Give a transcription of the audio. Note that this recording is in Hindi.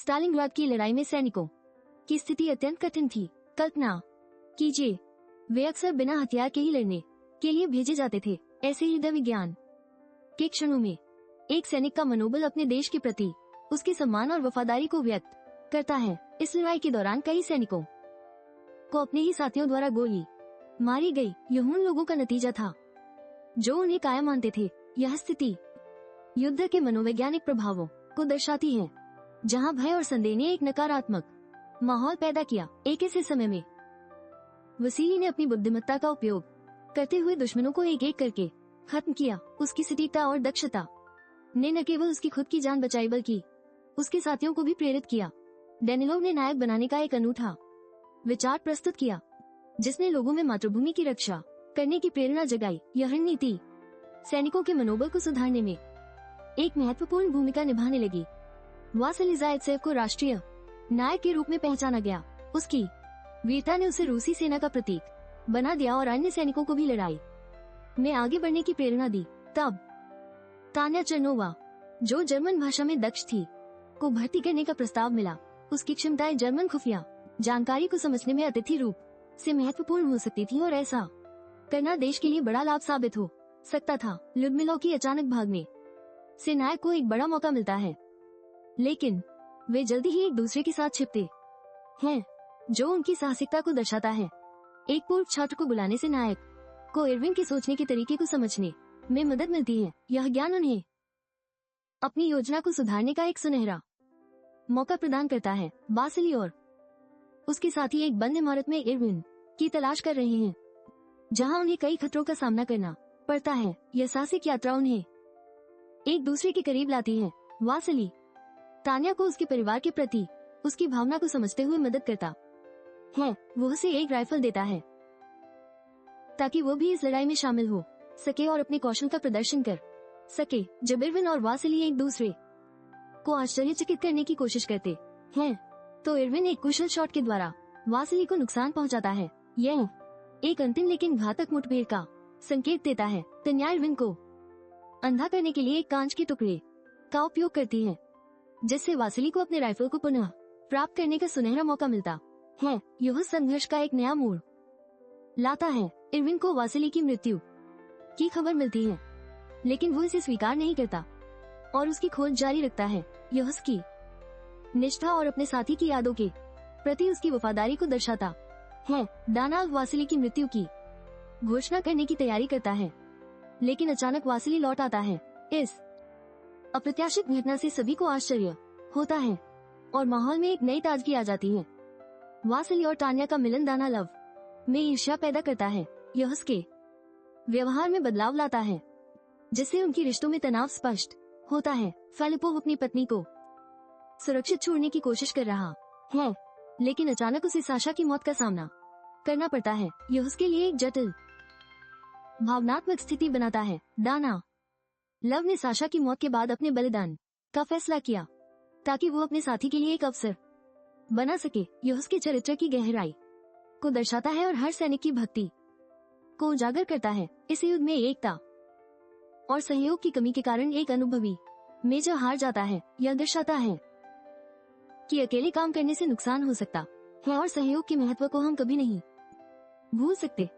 स्टालिनग्राड की लड़ाई में सैनिकों की स्थिति अत्यंत कठिन थी। कल्पना कीजिए, वे अक्सर बिना हथियार के ही लड़ने के लिए भेजे जाते थे। ऐसे हृदय विज्ञान के क्षणों में एक सैनिक का मनोबल अपने देश के प्रति उसके सम्मान और वफादारी को व्यक्त करता है। इस लड़ाई के दौरान कई सैनिकों को अपने ही साथियों द्वारा गोली मारी गई। यह उन लोगों का नतीजा था जो उन्हें कायम मानते थे। यह स्थिति युद्ध के मनोवैज्ञानिक प्रभावों को दर्शाती है, जहां भय और संदेह ने एक नकारात्मक माहौल पैदा किया। एक ऐसे समय में वसीली ने अपनी बुद्धिमत्ता का उपयोग करते हुए दुश्मनों को एक एक करके खत्म किया। उसकी सटीकता और दक्षता ने न केवल उसकी खुद की जान बचाई बल्कि उसके साथियों को भी प्रेरित किया। डेनिलोव ने नायक बनाने का एक अनूठा विचार प्रस्तुत किया, जिसने लोगों में मातृभूमि की रक्षा करने की प्रेरणा जगाई। यह नीति सैनिकों के मनोबल को सुधारने में एक महत्वपूर्ण भूमिका निभाने लगी। वासिली जायतसेव को राष्ट्रीय नायक के रूप में पहचाना गया। उसकी वीरता ने उसे रूसी सेना का प्रतीक बना दिया और अन्य सैनिकों को भी लड़ाई में आगे बढ़ने की प्रेरणा दी। तब तान्या चरनोवा, जो जर्मन भाषा में दक्ष थी, को भर्ती करने का प्रस्ताव मिला। उसकी क्षमताएं जर्मन खुफिया जानकारी को समझने में अतिथि रूप से महत्वपूर्ण हो सकती थी और ऐसा करना देश के लिए बड़ा लाभ साबित हो सकता था। लुडमिला की अचानक भागने से नायक को एक बड़ा मौका मिलता है, लेकिन वे जल्दी ही एक दूसरे के साथ छिपते हैं, जो उनकी साहसिकता को दर्शाता है। एक पूर्व छात्र को बुलाने से नायक को इरविन के सोचने के तरीके को समझने में मदद मिलती है। यह ज्ञान उन्हें अपनी योजना को सुधारने का एक सुनहरा मौका प्रदान करता है। वासिली और उसके साथी एक बंद इमारत में इरविन की तलाश कर रहे हैं, जहां उन्हें कई खतरों का सामना करना पड़ता है। यह साहसिक यात्रा उन्हें एक दूसरे के करीब लाती है। वासिली तान्या को उसके परिवार के प्रति उसकी भावना को समझते हुए मदद करता है। वो उसे एक राइफल देता है ताकि वो भी इस लड़ाई में शामिल हो सके और अपने कौशल का प्रदर्शन कर सके। जब इरविन और वासिली एक दूसरे को आश्चर्यचकित करने की कोशिश करते हैं, तो इरविन एक कुशल शॉट के द्वारा वासिली को नुकसान पहुंचाता है। यह एक अंतिम लेकिन घातक मुठभेड़ का संकेत देता है। तान्या इरविन को अंधा करने के लिए एक कांच के टुकड़े का उपयोग करती है, जिससे वासिली को अपने राइफल को पुनः प्राप्त करने का सुनहरा मौका मिलता है। यह संघर्ष का एक नया मोड़ लाता है। इरविन को वासिली की मृत्यु की खबर मिलती है, लेकिन वो इसे स्वीकार नहीं करता और उसकी खोज जारी रखता है। यह उसकी निष्ठा और अपने साथी की यादों के प्रति उसकी वफादारी को दर्शाता है। दाना वासिली की मृत्यु की घोषणा करने की तैयारी करता है, लेकिन अचानक वासिली लौट आता है। इस अप्रत्याशित घटना से सभी को आश्चर्य होता है और माहौल में एक नई ताजगी आ जाती है। वासिली और तान्या का मिलन दाना लव में ईर्ष्या पैदा करता है। यह उसके व्यवहार में बदलाव लाता है, जिससे उनकी रिश्तों में तनाव स्पष्ट होता है। फिलिपोव अपनी पत्नी को सुरक्षित छोड़ने की कोशिश कर रहा है, लेकिन अचानक उसे साशा की मौत का सामना करना पड़ता है। यह उसके लिए एक जटिल भावनात्मक स्थिति बनाता है। दाना लव ने साशा की मौत के बाद अपने बलिदान का फैसला किया ताकि वो अपने साथी के लिए एक अवसर बना सके। यह उसके चरित्र की गहराई को दर्शाता है और हर सैनिक की भक्ति को उजागर करता है। इस युद्ध में एकता और सहयोग की कमी के कारण एक अनुभवी मेजर हार जाता है। यह दर्शाता है कि अकेले काम करने से नुकसान हो सकता है और सहयोग के महत्व को हम कभी नहीं भूल सकते।